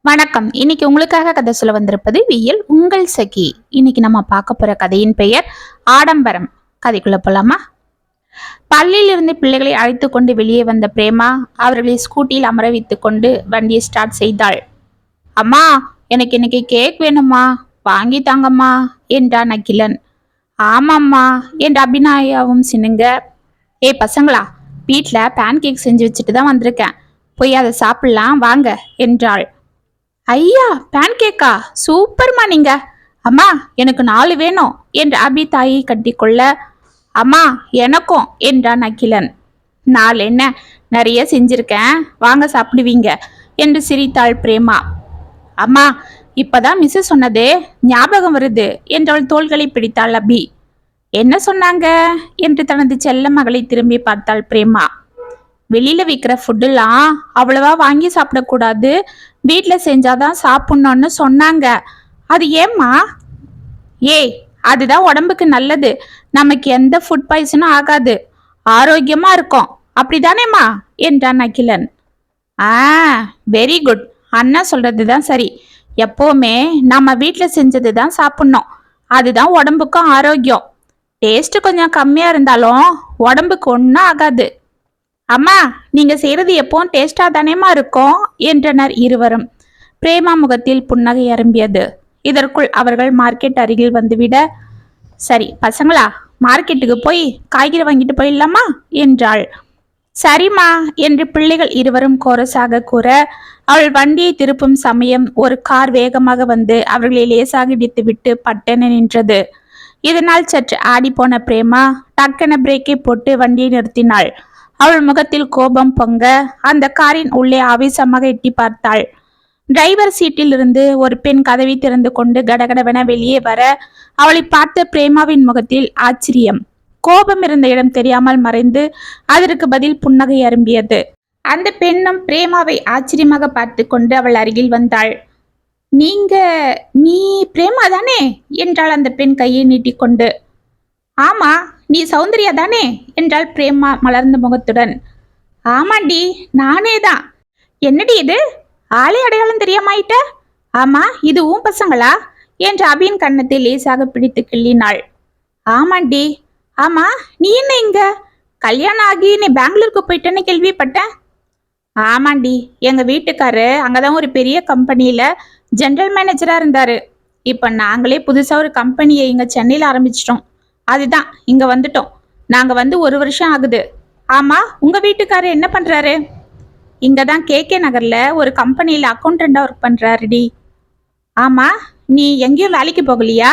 வணக்கம். இன்னைக்கு உங்களுக்காக கதை சொல்ல வந்திருப்பது வியல் உங்கள் சகி. இன்னைக்கு நம்ம பார்க்க போற கதையின் பெயர் ஆடம்பரம். கதைக்குள்ள போலாமா? பள்ளியிலிருந்து பிள்ளைகளை அழைத்து கொண்டு வெளியே வந்த பிரேமா அவர்களை ஸ்கூட்டியில் அமர வைத்துக் கொண்டு வண்டியை ஸ்டார்ட் செய்தாள். அம்மா, எனக்கு இன்னைக்கு கேக் வேணுமா, வாங்கி தாங்கம்மா என்றான் அகிலன். ஆமாம்மா என்ற அபிநாயாவும் சினுங்க. ஏய் பசங்களா, வீட்டில் பேன் கேக் செஞ்சு வச்சுட்டு தான் வந்திருக்கேன், போய் அதை சாப்பிடலாம் வாங்க என்றாள். ஐயா, பேன் கேக்கா, சூப்பர்மா நீங்க. அம்மா, எனக்கு 4 வேணும் என்று அபி தாயை கட்டிக்கொள்ள, அம்மா எனக்கும் என்றான் அகிலன். 4 என்ன, நிறைய செஞ்சிருக்கேன், வாங்க சாப்பிடுவீங்க என்று சிரித்தாள் பிரேமா. அம்மா, இப்பதான் மிஸ் சொன்னதே ஞாபகம் வருது என்றவள் தோள்களை பிடித்தாள் அபி. என்ன சொன்னாங்க என்று தனது செல்ல மகளை திரும்பி பார்த்தாள் பிரேமா. வெளியில விற்கிற ஃபுட்டுலாம் அவ்வளவா வாங்கி சாப்பிடக்கூடாது, வீட்டுல செஞ்சாதான் சாப்பிடணும்னு சொன்னாங்க. அது ஏம்மா? ஏய், அதுதான் உடம்புக்கு நல்லது, நமக்கு எந்த ஃபுட் பாய்சனும் ஆகாது, ஆரோக்கியமா இருக்கும், அப்படிதானேம்மா என்றான் அகிலன். ஆ, வெரி குட், அண்ணா சொல்றதுதான் சரி. எப்பவுமே நம்ம வீட்டுல செஞ்சது தான் சாப்பிடணும், அதுதான் உடம்புக்கும் ஆரோக்கியம். டேஸ்ட் கொஞ்சம் கம்மியா இருந்தாலும் உடம்புக்கு ஒன்றும் ஆகாது. அம்மா, நீங்க செய்யறது எப்பவும் டேஸ்டா தானேமா இருக்கும் என்றனர் இருவரும். பிரேமா முகத்தில் புன்னகை அரும்பியது. இதற்குள் அவர்கள் மார்க்கெட் அருகில் வந்துவிட, சரி பசங்களா, மார்க்கெட்டுக்கு போய் காய்கறி வாங்கிட்டு போயிடலாமா என்றாள். சரிம்மா என்று பிள்ளைகள் இருவரும் கோரஸாக கூற, அவள் வண்டியை திருப்பும் சமயம் ஒரு கார் வேகமாக வந்து அவர்களை லேசாக இடித்துவிட்டு பட்டென நின்றது. இதனால் சற்று ஆடிப்போன பிரேமா டக்கென பிரேக்கை போட்டு வண்டியை நிறுத்தினாள். அவள் முகத்தில் கோபம் பொங்க அந்த காரின் உள்ளே ஆவேசமாக எட்டி பார்த்தாள். டிரைவர் சீட்டில் இருந்து ஒரு பெண் கதவை திறந்து கொண்டு கடகடவென வெளியே வர, அவளை பார்த்த பிரேமாவின் முகத்தில் ஆச்சரியம், கோபம் இருந்த இடம் தெரியாமல் மறைந்து அதற்கு பதில் புன்னகை அரும்பியது. அந்த பெண்ணும் பிரேமாவை ஆச்சரியமாக பார்த்து கொண்டு அவள் அருகில் வந்தாள். நீ பிரேமா தானே என்றாள் அந்த பெண் கையை நீட்டிக்கொண்டு. ஆமா, நீ சௌந்தர்யா தானே என்றாள் பிரேமா மலர்ந்த முகத்துடன். ஆமாண்டி, நானே தான். என்னடி இது, ஆளே அடையாளம் தெரியாமாயிட்ட? ஆமா, இது உன் பசங்களா என்று அபியின் கன்னத்தை லேசாக பிடித்து கிள்ளினாள். ஆமாண்டி. ஆமா, நீ என்ன இங்க? கல்யாணம் ஆகி நீ பெங்களூருக்கு போயிட்டேன்னு கேள்விப்பட்டேன். ஆமாண்டி, எங்க வீட்டுக்காரு அங்கதான் ஒரு பெரிய கம்பெனியில ஜெனரல் மேனேஜரா இருந்தாரு. இப்ப நாங்களே புதுசா ஒரு கம்பெனியை இங்க சென்னையில ஆரம்பிச்சிட்டோம், அதுதான் இங்க வந்துட்டோம். நாங்க வந்து 1 வருஷம் ஆகுது. ஆமா, உங்க வீட்டுக்காரு என்ன பண்றாரு? இங்கதான் கேகே நகர்ல ஒரு கம்பெனியில அக்கௌண்டண்டா ஒர்க் பண்றாருடி. ஆமா, நீ எங்கேயும் வேலைக்கு போகலையா?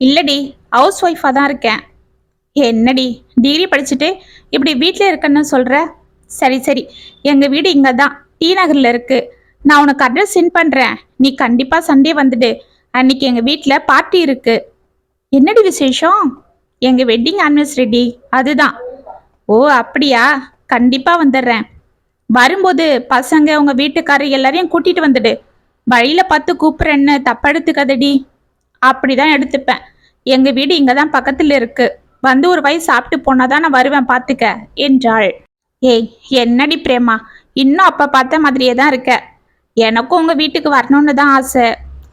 இல்லடி, ஹவுஸ் ஒய்ஃபா தான் இருக்கேன். என்னடி, டிகிரி படிச்சுட்டு இப்படி வீட்டில் இருக்கன்னு சொல்ற? சரி சரி, எங்க வீடு இங்க தான் டி நகர்ல இருக்கு. நான் உனக்கு அட்ரஸ் சென்ட் பண்றேன், நீ கண்டிப்பா சண்டே வந்துடு. அன்னைக்கு எங்க வீட்டுல பார்ட்டி இருக்கு. என்னடி விசேஷம்? எங்க வெட்டிங் ஆனிவர்சரி, அதுதான். ஓ அப்படியா, கண்டிப்பா வந்துடுறேன். வரும்போது பசங்க உங்க வீட்டுக்காரர் எல்லாரையும் கூட்டிட்டு வந்துடு. வழியில பார்த்து கூப்பிடுறேன்னு தப்பெடுத்துக்கதடி. அப்படிதான் எடுத்துப்பேன். எங்க வீடு இங்கதான் பக்கத்துல இருக்கு, வந்து ஒரு வாய் சாப்பிட்டு போனாதான் நான் வருவேன் பாத்துக்க என்றாள். ஏய் என்னடி பிரேமா, இன்னும் அப்ப பார்த்த மாதிரியே தான் இருக்க. எனக்கும் உங்க வீட்டுக்கு வரணும்னு தான் ஆசை.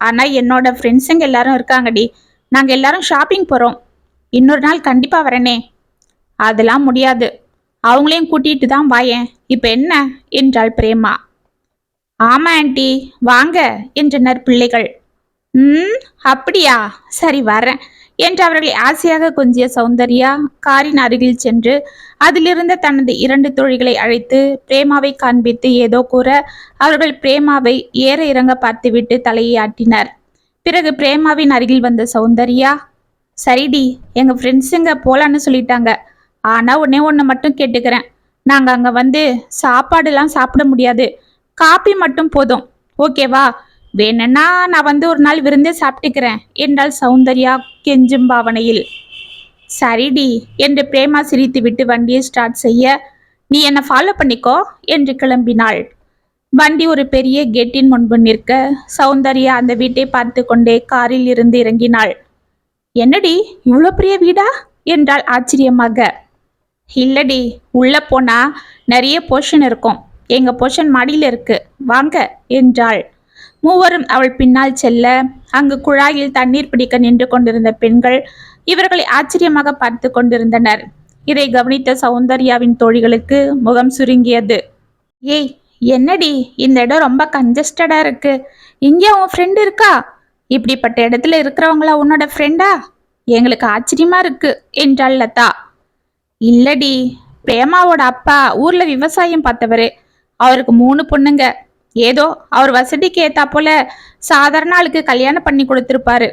ஆனா என்னோட ஃப்ரெண்ட்ஸுங்க எல்லாரும் இருக்காங்கடி, நாங்க எல்லாரும் ஷாப்பிங் போறோம். இன்னொரு நாள் கண்டிப்பா வரனே. அதெல்லாம் முடியாது, அவங்களையும் கூட்டிட்டு தான் வாயேன். இப்ப என்ன என்றாள் பிரேமா. ஆமா ஆண்டி, வாங்க என்றனர் பிள்ளைகள். அப்படியா, சரி வரேன் என்று அவர்களை ஆசையாக கொஞ்சிய சௌந்தர்யா காரின் அருகில் சென்று அதிலிருந்த தனது 2 தோழிகளை அழைத்து பிரேமாவை காண்பித்து ஏதோ கூற, அவர்கள் பிரேமாவை ஏற இறங்க பார்த்துவிட்டு தலையை ஆட்டினர். பிறகு பிரேமாவின் அருகில் வந்த சௌந்தர்யா, சரிடி, எங்க ஃப்ரெண்ட்ஸுங்க போலான்னு சொல்லிட்டாங்க. ஆனா ஒண்ணு மட்டும் கேட்டுக்கிறேன், நாங்க அங்க வந்து சாப்பாடுலாம் சாப்பிட முடியாது, காப்பி மட்டும் போதும், ஓகேவா? வேணும்னா நான் வந்து ஒரு நாள் விருந்தே சாப்பிட்டுக்கிறேன் என்றாள் சௌந்தர்யா கெஞ்சும் பாவனையில். சரிடி என்று பிரேமா சிரித்துவிட்டு வண்டியை ஸ்டார்ட் செய்ய, நீ என்னை ஃபாலோ பண்ணிக்கோ என்று கிளம்பினாள். வண்டி ஒரு பெரிய கேட்டின் முன்பு நிற்க சௌந்தர்யா அந்த வீட்டை பார்த்து கொண்டே காரில் இருந்து இறங்கினாள். என்னடி, இவ்வளோ பெரிய வீடா என்றாள் ஆச்சரியமாக. இல்லடி, உள்ள போனா நிறைய போர்ஷன் இருக்கும், எங்க போர்ஷன் மாடியில் இருக்கு, வாங்க என்றாள். மூவரும் அவள் பின்னால் செல்ல அங்கு குழாயில் தண்ணீர் பிடிக்க நின்று கொண்டிருந்த பெண்கள் இவர்களை ஆச்சரியமாக பார்த்து கொண்டிருந்தனர். இதை கவனித்த சௌந்தர்யாவின் தோழிகளுக்கு முகம் சுருங்கியது. ஏய், என்னடி இந்த இடம் ரொம்ப கன்ஜஸ்டடா இருக்கு, இங்கே உன் ஃப்ரெண்ட் இருக்கா? இப்படிப்பட்ட இடத்துல இருக்கிறவங்களா உன்னோட ஃப்ரெண்டா? எங்களுக்கு ஆச்சரியமா இருக்கு என்றாள் லதா. இல்லடி, பிரேமாவோட அப்பா ஊர்ல விவசாயம் பார்த்தவரு. அவருக்கு 3 பொண்ணுங்க. ஏதோ அவர் வசதிக்கு ஏத்தா போல சாதாரண ஆளுக்கு கல்யாணம் பண்ணி கொடுத்திருப்பாரு.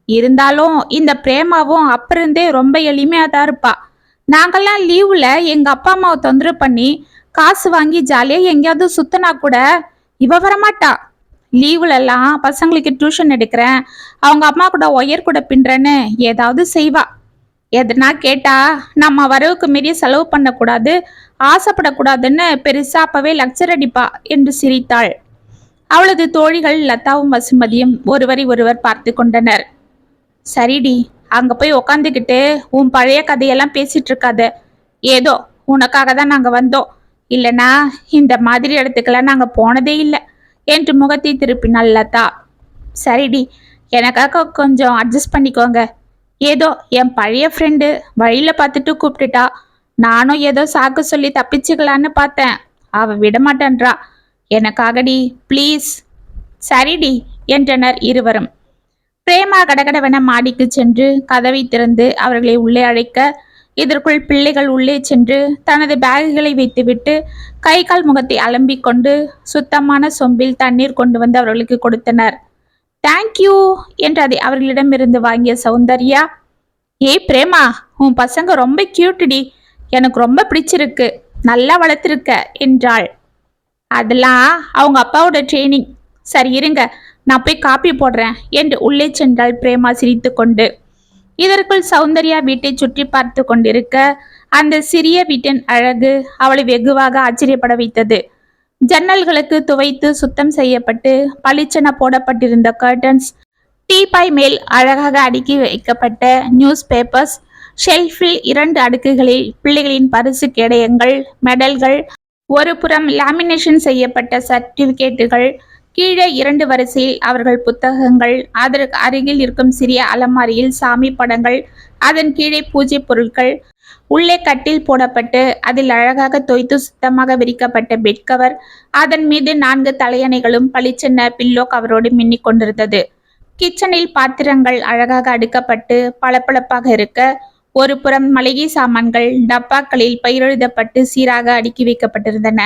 இருந்தாலும் இந்த பிரேமாவும் அப்ப இருந்தே ரொம்ப எளிமையா தான் இருப்பா. நாங்கெல்லாம் லீவுல எங்க அப்பா அம்மாவை தொந்தரவு பண்ணி காசு வாங்கி ஜாலியா எங்கேயாவது சுத்தினா கூட இவ வரமாட்டா. லீவுல எல்லாம் பசங்களுக்கு டியூஷன் எடுக்கிறேன், அவங்க அம்மா கூட ஒயர் கூட பின்றேன்னு ஏதாவது செய்வா. எதனா கேட்டா நம்ம வரவுக்கு மீறி செலவு பண்ணக்கூடாது, ஆசைப்படக்கூடாதுன்னு பெருசா அப்பவே லக்சர் அடிப்பா என்று சிரித்தாள். அவளது தோழிகள் லதாவும் வசுமதியும் ஒருவரை ஒருவர் பார்த்து கொண்டனர். சரிடி, அங்க போய் உக்காந்துக்கிட்டு உன் பழைய கதையெல்லாம் பேசிட்டு இருக்காத. ஏதோ உனக்காக தான் நாங்க வந்தோம், இல்லனா இந்த மாதிரி இடத்துக்கெல்லாம் நாங்க போனதே இல்லை என்று முகத்தை திருப்பினாள் லதா. சரிடி, எனக்காக கொஞ்சம் அட்ஜஸ்ட் பண்ணிக்கோங்க. ஏதோ என் பழைய ஃப்ரெண்டு வழியில பார்த்துட்டு கூப்பிட்டுட்டா. நானும் ஏதோ சாக்கு சொல்லி தப்பிச்சுக்கலான்னு பார்த்தேன். அவ விடமாட்டேன்றா. எனக்காகடி ப்ளீஸ். சரிடி என்றனர் இருவரும். பிரேமா கடகடவென மாடிக்கு சென்று கதவை திறந்து அவர்களை உள்ளே அழைக்க, இதற்குள் பிள்ளைகள் உள்ளே சென்று தனது பேகுகளை வைத்துவிட்டு கை கால் முகத்தை அலம்பிக் கொண்டு சுத்தமான சொம்பில் தண்ணீர் கொண்டு வந்து அவர்களுக்கு கொடுத்தனர். தேங்க்யூ என்று அதை அவர்களிடமிருந்து வாங்கிய சௌந்தர்யா, ஏய் பிரேமா, உன் பசங்க ரொம்ப கியூட்டுடி, எனக்கு ரொம்ப பிடிச்சிருக்கு, நல்லா வளர்த்துருக்க என்றாள். அதெல்லாம் அவங்க அப்பாவோட ட்ரெயினிங். சரி இருங்க, நான் போய் காப்பி போடுறேன் என்று உள்ளே சென்றாள் பிரேமா சிரித்து கொண்டு. இதற்குள் சௌந்தர்யா வீட்டை சுற்றி பார்த்து கொண்டிருக்க அந்த சிறிய வீட்டின் அழகு அவளை வெகுவாக ஆச்சரியப்பட வைத்தது. ஜன்னல்களுக்கு துவைத்து சுத்தம் செய்யப்பட்டு பளிச்சென போடப்பட்டிருந்த கர்டன்ஸ், டீபாய் மேல் அழகாக அடுக்கி வைக்கப்பட்ட நியூஸ் பேப்பர்ஸ், ஷெல்ஃபில் 2 அடுக்குகளில் பிள்ளைகளின் பரிசு கேடயங்கள், மெடல்கள், ஒரு புறம் லாமினேஷன் செய்யப்பட்ட சர்டிபிகேட்டுகள், கீழே 2 வரிசையில் அவர்கள் புத்தகங்கள், அதற்கு அருகில் இருக்கும் சிறிய அலமாரியில் சாமி படங்கள், அதன் கீழே பூஜை பொருட்கள், உள்ளே கட்டில் போடப்பட்டு அதில் அழகாக தோய்த்து சுத்தமாக விரிக்கப்பட்ட பெட் கவர், அதன் மீது 4 தலையணைகளும் பளிச்சென்ன பில்லோ கவரோடு மின்னிக் கொண்டிருந்தது. கிச்சனில் பாத்திரங்கள் அழகாக அடுக்கப்பட்டு பளபளப்பாக இருக்க, ஒரு புறம் மளிகை சாமான்கள் டப்பாக்களில் பெயரெழுதப்பட்டு சீராக அடுக்கி வைக்கப்பட்டிருந்தன.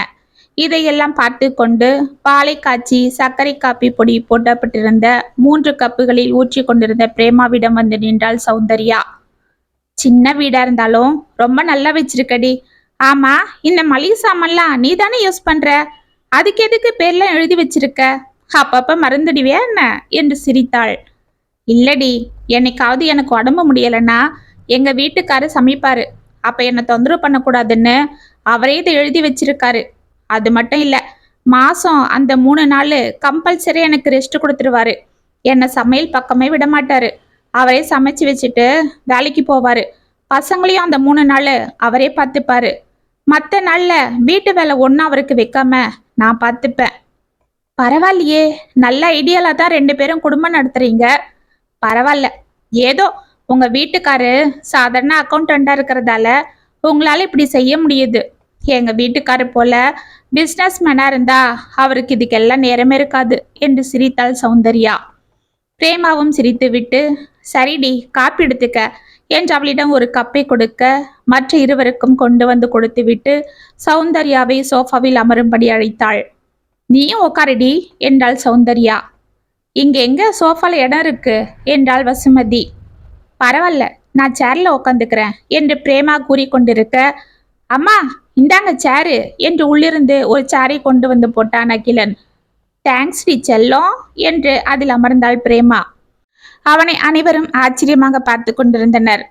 இதையெல்லாம் பார்த்து கொண்டு பாலை காய்ச்சி சர்க்கரை காப்பி பொடி போடப்பட்டிருந்த 3 கப்புகளில் ஊற்றி கொண்டிருந்த பிரேமாவிடம் வந்து நின்றாள் சௌந்தர்யா. சின்ன வீடா இருந்தாலும் ரொம்ப நல்லா வச்சிருக்கடி. ஆமா, இந்த மளிகை சாமான்லாம் நீ தானே யூஸ் பண்ற, அதுக்கு எதுக்கு பேர்லாம் எழுதி வச்சிருக்க? அப்பப்ப மறந்துடுவியா என்ன என்று சிரித்தாள். இல்லடி, என்னைக்காவது எனக்கு உடம்பு முடியலைன்னா எங்க வீட்டுக்காரர் சமைப்பாரு, அப்ப என்னை தொந்தரவு பண்ணக்கூடாதுன்னு அவரே இதை எழுதி வச்சிருக்காரு. அது மட்டும் இல்ல, மாசம் அந்த 3 நாள் கம்பல்சரி எனக்கு ரெஸ்ட் கொடுத்துருவாரு. என்னை சமையல் பக்கமே விட மாட்டாரு. அவரே சமைச்சு வச்சுட்டு வேலைக்கு போவாரு. பசங்களையும் அந்த 3 நாள் அவரே பார்த்துப்பாரு. மற்ற நாள்ல வீட்டு வேலை ஒன்றும் அவருக்கு வைக்காம நான் பார்த்துப்பேன். பரவாயில்லையே, நல்ல ஐடியால தான் 2 பேரும் குடும்பம் நடத்துறீங்க. பரவாயில்ல, ஏதோ உங்க வீட்டுக்காரு சாதாரண அக்கௌண்டண்டா இருக்கிறதால உங்களால இப்படி செய்ய முடியுது. எங்க வீட்டுக்காரு போல பிசினஸ் மேனா இருந்தா அவருக்கு இதுக்கெல்லாம் நேரமே இருக்காது என்று சிரித்தாள் சௌந்தர்யா. பிரேமாவும் சிரித்துவிட்டு, சரிடி காப்பி எடுத்துக்க என்று அவளிடம் ஒரு கப்பை கொடுக்க, மற்ற இருவருக்கும் கொண்டு வந்து கொடுத்துவிட்டு சௌந்தர்யாவை சோஃபாவில் அமரும்படி அழைத்தாள். நீயும் உக்காரடி என்றாள் சௌந்தர்யா. இங்க எங்க சோஃபால இடம் இருக்கு என்றாள் வசுமதி. பரவாயில்ல, நான் சேர்ல உக்காந்துக்கிறேன் என்று பிரேமா கூறிக்கொண்டிருக்க, அம்மா இந்தாங்க சேரு என்று உள்ளிருந்து ஒரு சேரை கொண்டு வந்து போட்டான் அகிலன். தேங்க்ஸ் டி செல்லம் என்று அதில் அமர்ந்தாள் பிரேமா. அவனை அனைவரும் ஆச்சரியமாக பார்த்து கொண்டிருந்தனர்.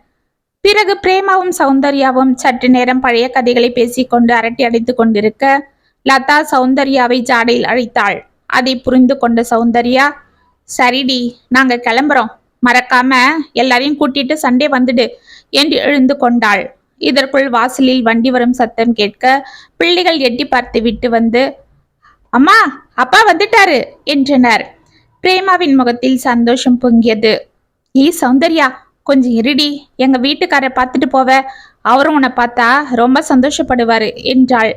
பிறகு பிரேமாவும் சௌந்தர்யாவும் சற்று நேரம் பழைய கதைகளை பேசிக்கொண்டு அரட்டை அடித்து கொண்டிருக்க, லதா சௌந்தர்யாவை ஜாடையில் அழைத்தாள். அதை புரிந்து கொண்ட சௌந்தர்யா, சரிடி நாங்க கிளம்புறோம், மறக்காம எல்லாரையும் கூட்டிட்டு சண்டே வந்துடு என்று எழுந்து கொண்டாள். இதற்குள் வாசலில் வண்டி வரும் சத்தம் கேட்க பிள்ளைகள் எட்டி பார்த்து விட்டு வந்து, அம்மா அப்பா வந்துட்டாரு என்றனர். பிரேமாவின் முகத்தில் சந்தோஷம் பொங்கியது. சௌந்தர்யா, கொஞ்சம் இருடி, எங்க வீட்டுக்காரரை பார்த்துட்டு போவ, அவரும் உன்னை பார்த்தா ரொம்ப சந்தோஷப்படுவாரு என்றாள்.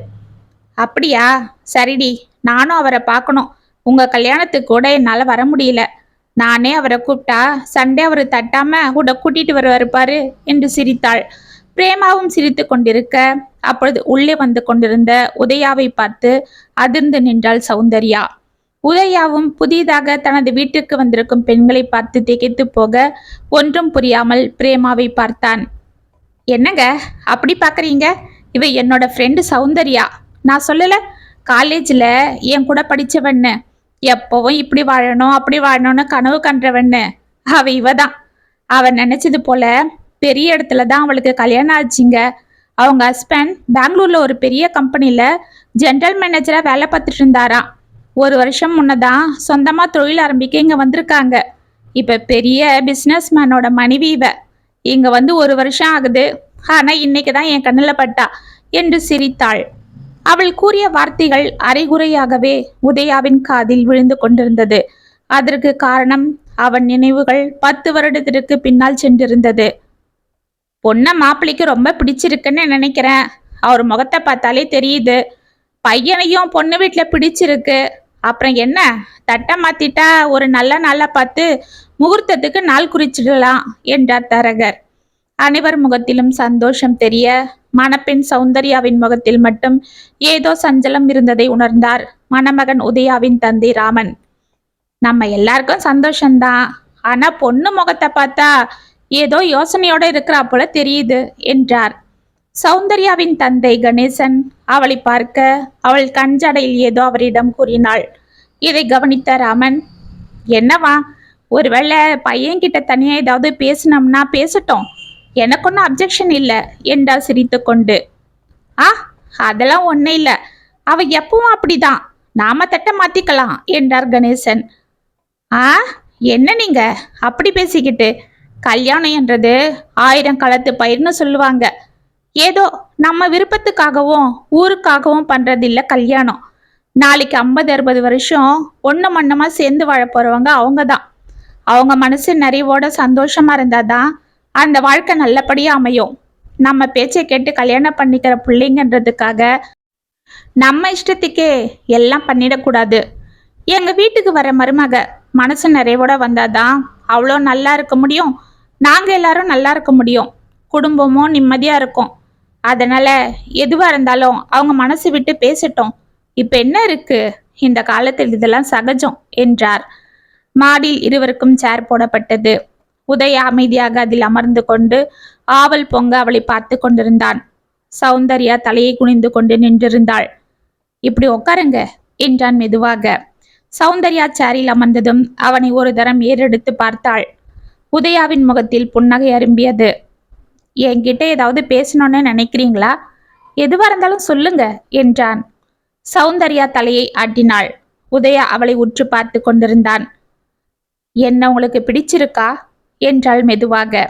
அப்படியா, சரிடி, நானும் அவரை பார்க்கணும். உங்க கல்யாணத்துக்கு கூட என்னால வர முடியல. நானே அவரை கூப்பிட்டா சண்டே அவரு தட்டாம கூட கூட்டிட்டு வருவாரு பாரு என்று சிரித்தாள். பிரேமாவும் சிரித்து கொண்டிருக்க அப்பொழுது உள்ளே வந்து கொண்டிருந்த உதயாவை பார்த்து அதிர்ந்து நின்றாள் சௌந்தர்யா. உதயாவும் புதிதாக தனது வீட்டுக்கு வந்திருக்கும் பெண்களை பார்த்து திகைத்து போக ஒன்றும் புரியாமல் பிரேமாவை பார்த்தான். என்னங்க அப்படி பாக்குறீங்க? இவ என்னோட ஃப்ரெண்டு சௌந்தர்யா. நான் சொல்லல, காலேஜ்ல என் கூட படிச்சவன்னு, எப்பவும் இப்படி வாழணும் அப்படி வாழணும்னு கனவு கன்றவன்னு. அவ இவதான். அவ நினைச்சது போல பெரிய இடத்துல தான் அவளுக்கு கல்யாணம் ஆச்சுங்க. அவங்க ஹஸ்பண்ட் பெங்களூர்ல ஒரு பெரிய கம்பெனில ஜெனரல் மேனேஜரா வேலை பார்த்துட்டு இருந்தாராம். ஒரு வருஷம் முன்னதான் சொந்தமா தொழில் ஆரம்பிக்க இங்க வந்திருக்காங்க. இப்ப பெரிய பிசினஸ் மேனோட மனைவி இவ. இங்க வந்து ஒரு வருஷம் ஆகுது. ஆனா இன்னைக்குதான் என் கண்ணுல பட்டா என்று சிரித்தாள். அவள் கூறிய வார்த்தைகள் அரைகுறையாகவே உதயாவின் காதில் விழுந்து கொண்டிருந்தது. அதற்கு காரணம் அவன் நினைவுகள் 10 வருடத்திற்கு பின்னால் சென்றிருந்தது. பொண்ண மாப்பிள்ளைக்கு ரொம்ப பிடிச்சிருக்குன்னு நினைக்கிறேன். அவர் முகத்தை பார்த்தாலே தெரியுது. பையனையும் பொண்ணு வீட்டுல பிடிச்சிருக்கு. அப்புறம் என்ன, தட்டை மாத்திட்டா ஒரு நல்ல நாளா பார்த்து முகூர்த்தத்துக்கு நாள் குறிச்சிடலாம் என்றார் தரகர். அனைவர் முகத்திலும் சந்தோஷம் தெரிய மணப்பெண் சௌந்தர்யாவின் முகத்தில் மட்டும் ஏதோ சஞ்சலம் இருந்ததை உணர்ந்தார் மணமகன் உதயாவின் தந்தை ராமன். நம்ம எல்லாருக்கும் சந்தோஷம்தான், ஆனா பொண்ணு முகத்தை பார்த்தா ஏதோ யோசனையோட இருக்கிறா போல தெரியுது என்றார். சௌந்தர்யாவின் தந்தை கணேசன் அவளை பார்க்க அவள் கஞ்சடையில் ஏதோ அவரிடம் கூறினாள். இதை கவனித்த ராமன், என்னவா, ஒருவேளை பையன்கிட்ட தனியா ஏதாவது பேசினோம்னா பேசட்டும், எனக்கு ஒன்றும் அப்ஜெக்ஷன் இல்லை என்றார் சிரித்து கொண்டு. அதெல்லாம் ஒன்றும் இல்லை, அவ எப்பவும் அப்படிதான், நாம தட்ட மாத்திக்கலாம் என்றார் கணேசன். என்ன நீங்க அப்படி பேசிக்கிட்டு? கல்யாணம் என்றது 1000 களத்து பயிர்னு சொல்லுவாங்க. ஏதோ நம்ம விருப்பத்துக்காகவும் ஊருக்காகவும் பண்றதில்ல கல்யாணம். நாளைக்கு 50-60 வருஷம் ஒண்ணு மண்ணமா சேர்ந்து வாழ போறவங்க அவங்க தான். அவங்க மனசு நிறைவோட சந்தோஷமா இருந்தாதான் அந்த வாழ்க்கை நல்லபடியா அமையும். நம்ம பேச்சை கேட்டு கல்யாணம் பண்ணிக்கிற பிள்ளைங்கன்றதுக்காக நம்ம இஷ்டத்துக்கே எல்லாம் பண்ணிடக்கூடாது. எங்க வீட்டுக்கு வர மருமக மனசு நிறைவோட வந்தாதான் அவ்வளோ நல்லா இருக்க முடியும். நாங்க எல்லாரும் நல்லா இருக்க முடியும். குடும்பமும் நிம்மதியா இருக்கும். அதனால எதுவா இருந்தாலும் அவங்க மனசு விட்டு பேசட்டும். இப்ப என்ன இருக்கு, இந்த காலத்தில் இதெல்லாம் சகஜம் என்றார். மாடியில் இருவருக்கும் சேர் போடப்பட்டது. உதய அமைதியாக அதில் அமர்ந்து கொண்டு ஆவல் பொங்க அவளை பார்த்து கொண்டிருந்தான். சௌந்தர்யா தலையை குனிந்து கொண்டு நின்றிருந்தாள். இப்படி உட்காருங்க என்றான் மெதுவாக. சௌந்தர்யா சேரில் அமர்ந்ததும் அவனை ஒரு தரம் ஏறெடுத்து பார்த்தாள். உதயாவின் முகத்தில் புன்னகை அரும்பியது. என்கிட்ட ஏதாவது பேசணும்னு நினைக்கிறீங்களா? எதுவா இருந்தாலும் சொல்லுங்க என்றான். சௌந்தர்யா தலையை ஆட்டினாள். உதயா அவளை உற்று பார்த்து கொண்டிருந்தான். என்ன உங்களுக்கு பிடிச்சிருக்கா என்றாள் மெதுவாக.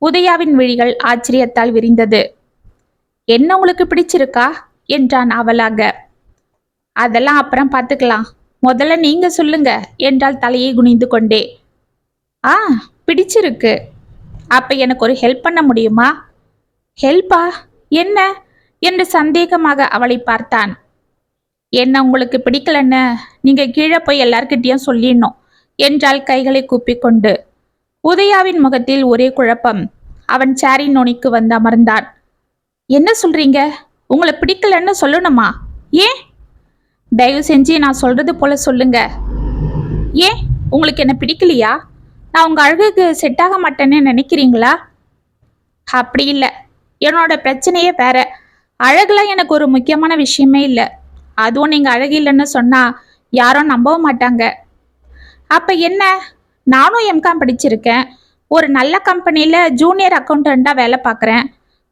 உதயாவின் விழிகள் ஆச்சரியத்தால் விரிந்தது. என்ன உங்களுக்கு பிடிச்சிருக்கா என்றான் அவளாக. அதெல்லாம் அப்புறம் பார்த்துக்கலாம், முதல்ல நீங்க சொல்லுங்க என்றாள் தலையை குனிந்து கொண்டே. பிடிச்சிருக்கு. அப்ப எனக்கு ஒரு ஹெல்ப் பண்ண முடியுமா? ஹெல்ப்பா? என்ன என்று சந்தேகமாக அவளை பார்த்தான். என்ன உங்களுக்கு பிடிக்கலன்னு நீங்க கீழே போய் எல்லார்கிட்டையும் சொல்லிடணும் என்றாள் கைகளை கூப்பிக்கொண்டு. உதயாவின் முகத்தில் ஒரே குழப்பம். அவன் சேரின் நுனிக்கு வந்து அமர்ந்தான். என்ன சொல்றீங்க? உங்களை பிடிக்கலன்னு சொல்லணுமா? ஏன்? தயவு செஞ்சு நான் சொல்றது போல சொல்லுங்க. ஏன் உங்களுக்கு என்ன பிடிக்கலையா? நான் உங்க அழகுக்கு செட் ஆக மாட்டேன்னு நினைக்கிறீங்களா? அப்படி இல்லை, என்னோட பிரச்சனையே வேற. அழகுலாம் எனக்கு ஒரு முக்கியமான விஷயமே இல்லை. அதுவும் நீங்க அழகு இல்லைன்னு சொன்னா யாரும் நம்பவும் மாட்டாங்க. அப்ப என்ன? நானும் எம்காம் படிச்சிருக்கேன். ஒரு நல்ல கம்பெனியில ஜூனியர் அக்கௌண்டண்டா வேலை பார்க்குறேன்.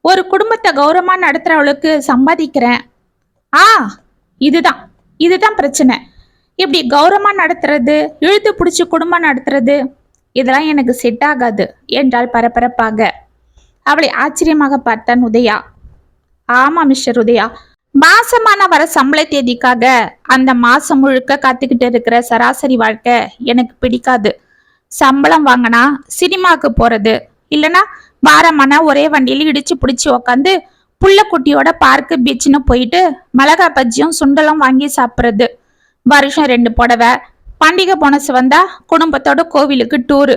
ஒரு குடும்பத்தை கௌரவமா நடத்துறவளுக்கு சம்பாதிக்கிறேன். இதுதான் பிரச்சனை. இப்படி கௌரவமா நடத்துறது, இழுத்து பிடிச்சி குடும்பம் நடத்துறது, இதெல்லாம் எனக்கு செட் ஆகாது என்றாள் பரபரப்பாக. அவளை ஆச்சரியமாக பார்த்தான் உதயா. ஆமா மிஸ்டர் உதயா, மாசமான வர சம்பள தேதிக்காக அந்த மாசம் முழுக்க காத்துக்கிட்டு இருக்கிற சராசரி வாழ்க்கை எனக்கு பிடிக்காது. சம்பளம் வாங்கினா சினிமாக்கு போறது, இல்லனா வாரமான ஒரே வண்டியில இடிச்சு பிடிச்சு உக்காந்து புள்ள குட்டியோட பார்க்கு பீச்சுன்னு போயிட்டு மிளகா பஜ்ஜியும் சுண்டலும் வாங்கி சாப்பிடுறது. வருஷம் 2 புடவை, பண்டிகை போனஸ் வந்தா குடும்பத்தோட கோவிலுக்கு டூரு,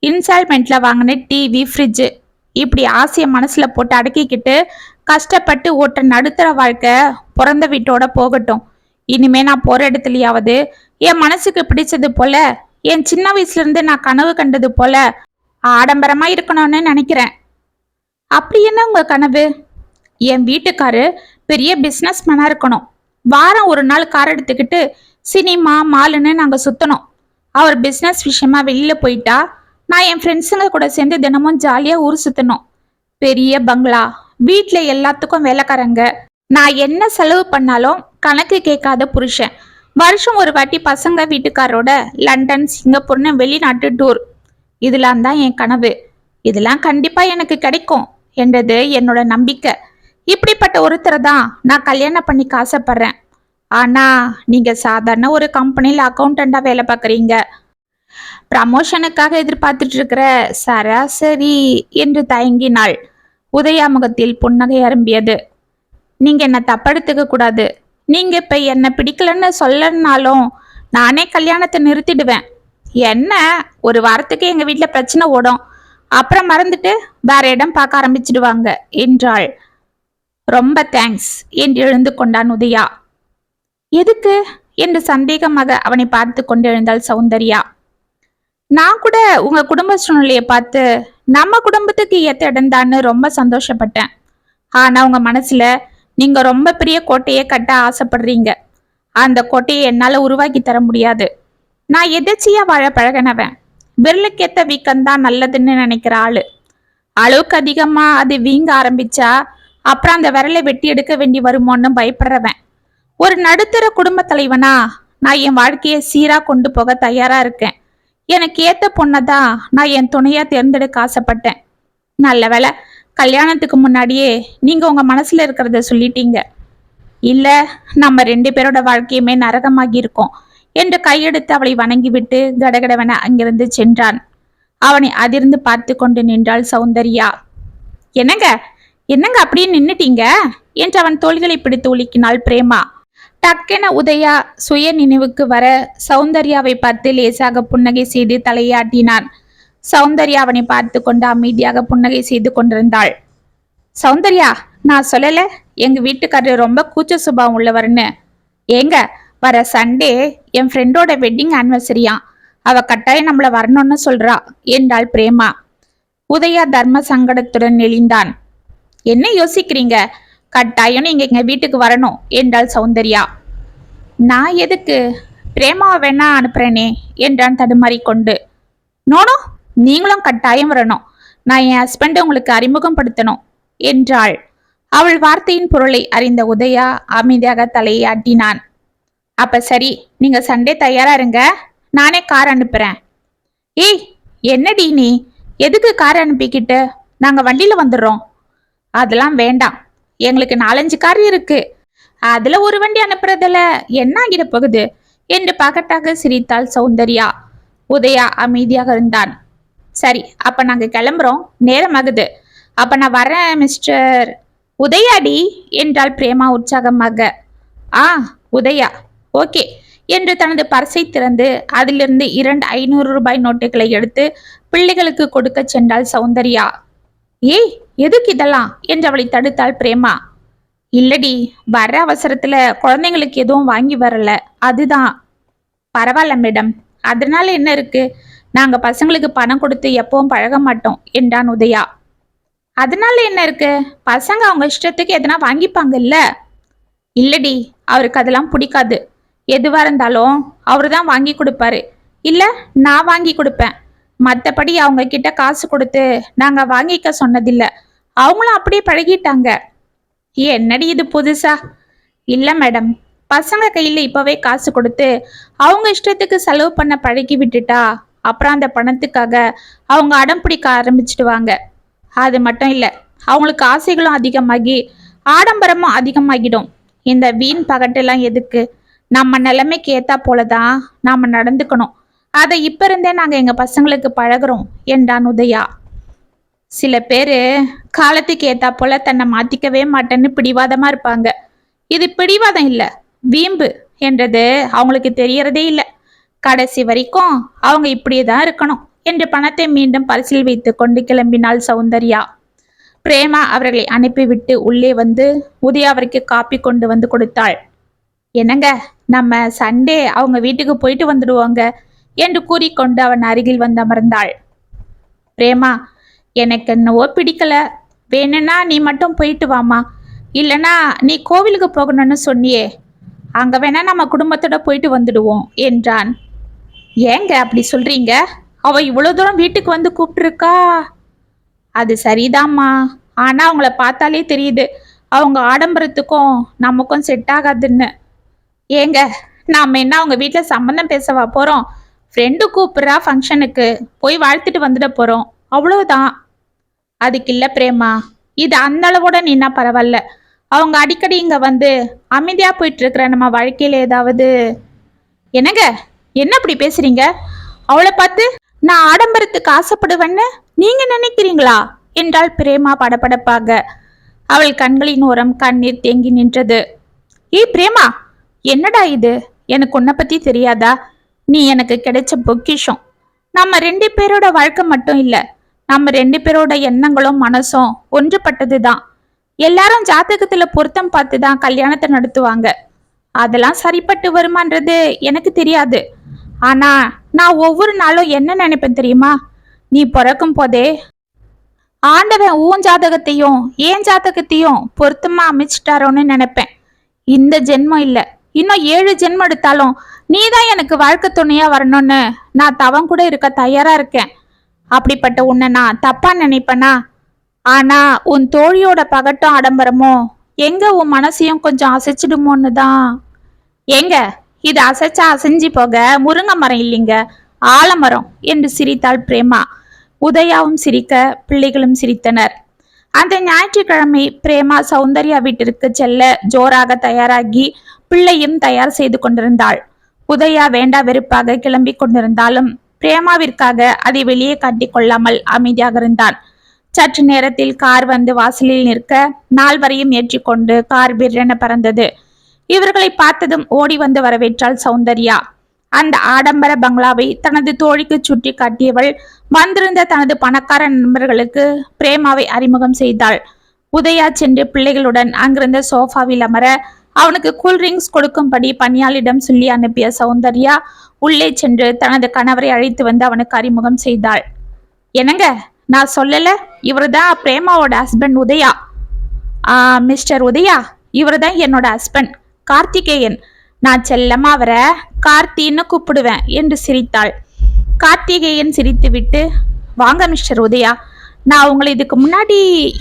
இன்ஸ்டால்மெண்ட்ல வாங்கின டிவி ஃப்ரிட்ஜு, இப்படி ஆசைய மனசுல போட்டு அடக்கிக்கிட்டு கஷ்டப்பட்டு ஓட்டுற நடுத்தர வாழ்க்கை பிறந்த வீட்டோட போகட்டும். இனிமே நான் போற இடத்துலயாவது என் மனசுக்கு பிடிச்சது போல, என் சின்ன வயசுல இருந்து நான் கனவு கண்டது போல ஆடம்பரமா இருக்கணும்னு நினைக்கிறேன். அப்படி என்ன உங்க கனவு? என் வீட்டுக்காரு பெரிய பிசினஸ் மேனா இருக்கணும். வாரம் ஒரு நாள் கார் எடுத்துக்கிட்டு சினிமா மாலுன்னு நாங்க சுத்தணும். அவர் பிசினஸ் விஷயமா வெளியில போயிட்டா நான் என் ஃப்ரெண்ட்ஸுங்க கூட சேர்ந்து தினமும் ஜாலியா ஊர் சுத்தணும். பெரிய பங்களா, வீட்டுல எல்லாத்துக்கும் வேலைக்காரங்க, நான் என்ன செலவு பண்ணாலும் கணக்கு கேட்காத புருஷன், வருஷம் ஒரு வாட்டி பசங்க வீட்டுக்காரோட லண்டன் சிங்கப்பூர்னு வெளிநாட்டு டூர். இதெல்லாம் தான் என் கனவு. இதெல்லாம் கண்டிப்பா எனக்கு கிடைக்கும் என்றது என்னோட நம்பிக்கை. இப்படிப்பட்ட ஒருத்தரை தான் நான் கல்யாணம் பண்ணிக்க ஆசைப்படுறேன். ஆனா நீங்க சாதாரண ஒரு கம்பெனில அக்கௌண்டண்டா வேலை பார்க்குறீங்க. ப்ரமோஷனுக்காக எதிர்பார்த்துட்டு இருக்கிற சராசரி என்று தயங்கினாள். உதயா முகத்தில் புன்னகை அரும்பியது. நீங்க என்ன தப்படுத்துக்க கூடாது. நீங்க இப்ப என்ன பிடிக்கலன்னு சொல்லனாலும் நானே கல்யாணத்தை நிறுத்திடுவேன். என்ன, ஒரு வாரத்துக்கு எங்க வீட்டுல பிரச்சனை ஓடும், அப்புறம் மறந்துட்டு வேற இடம் பார்க்க ஆரம்பிச்சிடுவாங்க என்றாள். ரொம்ப தேங்க்ஸ் என்று எழுந்து கொண்டான் உதயா. எதுக்கு என்று சந்தேகமாக அவனை பார்த்து கொண்டு எழுந்தாள் சௌந்தர்யா. நான் கூட உங்க குடும்ப சூழ்நிலையை பார்த்து நம்ம குடும்பத்துக்கு ஏத்த இடம்தான்னு ரொம்ப சந்தோஷப்பட்டேன். ஆனா உங்க மனசுல நீங்க ரொம்ப பெரிய கோட்டையை கட்ட ஆசைப்படுறீங்க. அந்த கோட்டையை என்னால உருவாக்கி தர முடியாது. நான் எதிர்ச்சியா வாழ பழகினவன். விரலுக்கேத்த வீக்கம்தான் நல்லதுன்னு நினைக்கிற ஆளு. அளவுக்கு அதிகமா அது வீங்க ஆரம்பிச்சா அப்புறம் அந்த விரலை வெட்டி எடுக்க வேண்டி வருமோன்னு பயப்படுறவன். ஒரு நடுத்தர குடும்ப தலைவனா நான் என் வாழ்க்கையை சீரா கொண்டு போக தயாரா இருக்கேன். எனக்கு ஏத்த பொண்ணதான் நான் என் துணையா தேர்ந்தெடுக்க ஆசைப்பட்டேன். நல்ல வேலை, கல்யாணத்துக்கு முன்னாடியே நீங்க உங்க மனசுல இருக்கிறத சொல்லிட்டீங்க. இல்ல, நம்ம 2 பேரோட வாழ்க்கையுமே நரகமாகி இருக்கோம் என்று கையெடுத்து அவளை வணங்கிவிட்டு கடகடவன அங்கிருந்து சென்றான். அவனை அதிர்ந்து பார்த்து கொண்டு நின்றாள் சௌந்தர்யா. என்னங்க என்னங்க அப்படியே நின்னுட்டீங்க என்று அவன் தோள்களை பிடித்து உலுக்கினாள் பிரேமா. டக்கென உதயா சுய நினைவுக்கு வர சௌந்தர்யாவை பார்த்து லேசாக புன்னகை செய்து தலையாட்டினான். சௌந்தர்யா அவனை பார்த்து கொண்டு அமைதியாக புன்னகை செய்து கொண்டிருந்தாள். சௌந்தர்யா, நான் சொல்லல எங்க வீட்டுக்காரர் ரொம்ப கூச்ச சுபாவம் உள்ளவர்னு? ஏங்க, வர சண்டே என் ஃப்ரெண்டோட வெட்டிங் ஆனிவர்சரியா, அவ கட்டாயம் நம்மள வரணும்னு சொல்றா என்றாள் பிரேமா. உதயா தர்ம சங்கடத்துடன் நெளிந்தான். என்ன யோசிக்கிறீங்க? கட்டாயம் நீங்க எங்க வீட்டுக்கு வரணும் என்றாள் சௌந்தர்யா. நான் எதுக்கு? பிரேமாவை வேணா அனுப்புறேனே என்றான் தடுமாறிக்கொண்டு. நோனோ, நீங்களும் கட்டாயம் வரணும். நான் என் ஹஸ்பண்டை உங்களுக்கு அறிமுகப்படுத்தணும் என்றாள். அவள் வார்த்தையின் பொருளை அறிந்த உதயா அமைதியாக தலையை ஆட்டினான். அப்ப சரி, நீங்க சண்டே தயாரா இருங்க, நானே கார் அனுப்புறேன். ஏய், என்னடி நீ? எதுக்கு கார் அனுப்பிக்கிட்டு? நாங்க வண்டியில வந்துடுறோம். அதெல்லாம் வேண்டாம், எங்களுக்கு 4-5 கார் இருக்கு. அதுல ஒரு வண்டி அனுப்புறதுல என்ன ஆகிட போகுது என்று பகட்டாக சிரித்தாள் சௌந்தர்யா. உதயா அமைதியாக இருந்தான். சரி, அப்ப நாங்க கிளம்புறோம், நேரமாகுது. அப்ப நான் வரேன் மிஸ்டர் உதயாடி என்றாள் பிரேமா உற்சாகமாக. ஆ, உதயா, ஓகே என்று தனது பர்சை திறந்து அதிலிருந்து 2 500 ரூபாய் நோட்டுகளை எடுத்து பிள்ளைகளுக்கு கொடுக்க சென்றாள் சௌந்தர்யா. ஏய், எதுக்கு இதெல்லாம் என்று அவளை தடுத்தாள் பிரேமா. இல்லடி, வர அவசரத்துல குழந்தைங்களுக்கு எதுவும் வாங்கி வரல, அதுதான். பரவாயில்ல மேடம், அதனால என்ன இருக்கு? நாங்க பசங்களுக்கு பணம் கொடுத்து எப்பவும் பழக மாட்டோம் என்றான் உதயா. அதனால என்ன இருக்கு? பசங்க அவங்க இஷ்டத்துக்கு எதனா வாங்கிப்பாங்கல்ல. இல்லடி, அவருக்கு அதெல்லாம் பிடிக்காது. எதுவா இருந்தாலும் அவரு தான் வாங்கி கொடுப்பாரு, இல்ல நான் வாங்கி கொடுப்பேன். மற்றபடி அவங்க கிட்ட காசு கொடுத்து நாங்க வாங்கிக்க சொன்னதில்ல. அவங்களும் அப்படியே பழகிட்டாங்க. என்னடி இது புதுசா? இல்ல மேடம், பசங்க கையில இப்பவே காசு கொடுத்து அவங்க இஷ்டத்துக்கு செலவு பண்ண பழகி விட்டுட்டா அப்புறம் அந்த பணத்துக்காக அவங்க அடம் பிடிக்க ஆரம்பிச்சிடுவாங்க. அது மட்டும் இல்ல, அவங்களுக்கு ஆசைகளும் அதிகமாகி ஆடம்பரமும் அதிகமாகிடும். இந்த வீண் பகட்டெல்லாம் எதுக்கு? நம்ம நிலைமைக்கு ஏத்தா போலதான் நாம நடந்துக்கணும். அதை இப்ப இருந்தே நாங்க எங்க பசங்களுக்கு பழகுறோம் என்றான் உதயா. சில பேரு காலத்துக்கு ஏத்தா போல தன்னை மாத்திக்கவே மாட்டேன்னு பிடிவாதமா இருப்பாங்க. இது பிடிவாதம் இல்ல, வீம்பு என்றது அவங்களுக்கு தெரியறதே இல்லை. கடைசி வரைக்கும் அவங்க இப்படியேதான் இருக்கணும் என்று பணத்தை மீண்டும் பரிசில் வைத்து கொண்டு கிளம்பினாள் சௌந்தர்யா. பிரேமா அவர்களை அனுப்பிவிட்டு உள்ளே வந்து உதயாவிற்கு காப்பி கொண்டு வந்து கொடுத்தாள். என்னங்க, நம்ம சண்டே அவங்க வீட்டுக்கு போயிட்டு வந்துடுவோங்க என்று கூறிக்கொண்டு அவன் அருகில் வந்து அமர்ந்தாள். பிரேமா, எனக்கு என்னவோ பிடிக்கல, வேணும்னா நீ மட்டும் போயிட்டு வாமா, இல்லைனா நீ கோவிலுக்கு போகணும்னு சொன்னியே, அங்க வேணா நம்ம குடும்பத்தோட போயிட்டு வந்துடுவோம் என்றான். ஏங்க அப்படி சொல்றீங்க? அவ இவ்வளவு தூரம் வீட்டுக்கு வந்து கூப்பிட்டுருக்கா. அது சரிதாம்மா, ஆனா அவங்கள பார்த்தாலே தெரியுது அவங்க ஆடம்பரத்துக்கும் நமக்கும் செட் ஆகாதுன்னு. ஏங்க, நாம என்ன அவங்க வீட்டுல சம்பந்தம் பேசவா போறோம்? ஃப்ரெண்டு கூப்பிடுறா ஃபங்க்ஷனுக்கு, போய் வாழ்த்துட்டு வந்துட போறோம், அவ்வளவுதான். அதுக்கு இல்ல பிரேமா, இது அந்த அளவோட நின்னா பரவாயில்ல. அவங்க அடிக்கடி இங்க வந்து அமைதியா போயிட்டு இருக்கிற நம்ம வாழ்க்கையில ஏதாவது. என்னங்க, என்ன அப்படி பேசுறீங்க? அவளை பார்த்து நான் ஆடம்பரத்துக்கு ஆசைப்படுவேன்னு நீங்க நினைக்கிறீங்களா என்றாள் பிரேமா படபடப்பாக. அவள் கண்களின் ஓரம் கண்ணீர் தேங்கி நின்றது. ஏய் பிரேமா, என்னடா இது? எனக்கு உன்னை பத்தி தெரியாதா? நீ எனக்கு கிடைச்ச பொக்கிஷம். நம்ம 2 பேரோட வாழ்க்கை மட்டும் இல்ல, நம்ம 2 பேரோட எண்ணங்களும் மனசும் ஒன்றுபட்டதுதான். எல்லாரும் ஜாதகத்துல பொருத்தம் பார்த்துதான் கல்யாணத்தை நடத்துவாங்க. அதெல்லாம் சரிப்பட்டு வருமான்றது எனக்கு தெரியாது. ஆனா நான் ஒவ்வொரு நாளும் என்ன நினைப்பேன் தெரியுமா? நீ பிறக்கும் போதே ஆண்டவன் உன் ஜாதகத்தையும் ஏன் ஜாதகத்தையும் பொருத்தமா அமைச்சிட்டாரோன்னு நினைப்பேன். இந்த ஜென்மம் இல்ல, இன்னும் 7 ஜென்மம் எடுத்தாலும் நீதான் எனக்கு வாழ்க்கை துணையா வரணும்னு நான் தவம் கூட இருக்க தயாரா இருக்கேன். அப்படிப்பட்ட உன்னை நான் தப்பா நினைப்பேனா? ஆனா உன் தோழியோட பகட்டும் ஆடம்பரமும் எங்க உன் மனசையும் கொஞ்சம் அசைச்சிடுமோன்னு தான். ஏங்க, இது அசைச்சா அசைஞ்சி போக முருங்கை மரம் இல்லைங்க, ஆலமரம் என்று சிரித்தாள் பிரேமா. உதயாவும் சிரிக்க பிள்ளைகளும் சிரித்தனர். அந்த ஞாயிற்றுக்கிழமை பிரேமா சௌந்தர்யா வீட்டிற்கு செல்ல ஜோராக தயாராகி பிள்ளையும் தயார் செய்து கொண்டிருந்தாள். உதயா வேண்டா வெறுப்பாக கிளம்பி கொண்டிருந்தாலும் பிரேமாவிற்காக அதை வெளியே காட்டிக் கொள்ளாமல் அமைதியாக இருந்தான். சற்று நேரத்தில் கார் வந்து வாசலில் நிற்க 4 வரையும் ஏற்றிக்கொண்டு கார் விற்றென பறந்தது. இவர்களை பார்த்ததும் ஓடி வந்து வரவேற்றாள் சௌந்தர்யா. அந்த ஆடம்பர பங்களாவை தனது தோழிக்கு சுட்டி காட்டியவள் வந்திருந்த தனது பணக்கார நண்பர்களுக்கு பிரேமாவை அறிமுகம் செய்தாள். உதயா சென்று பிள்ளைகளுடன் அங்கிருந்த சோஃபாவில் அமர அவனுக்கு கூல்ட்ரிங்க்ஸ் கொடுக்கும்படி பணியாளிடம் சொல்லி அனுப்பிய சௌந்தர்யா உள்ளே சென்று தனது கணவரை அழைத்து வந்து அவனுக்கு அறிமுகம் செய்தாள். என்னங்க, நான் சொல்லல, இவருதான் பிரேமாவோட ஹஸ்பண்ட் உதயா. மிஸ்டர் உதயா, இவருதான் என்னோட ஹஸ்பண்ட் கார்த்திகேயன். நான் செல்லமா அவரை கார்த்தின்னு கூப்பிடுவேன் என்று சிரித்தாள். கார்த்திகேயன் சிரித்துவிட்டு, வாங்க மிஸ்டர் உதயா, நான் உங்களை இதுக்கு முன்னாடி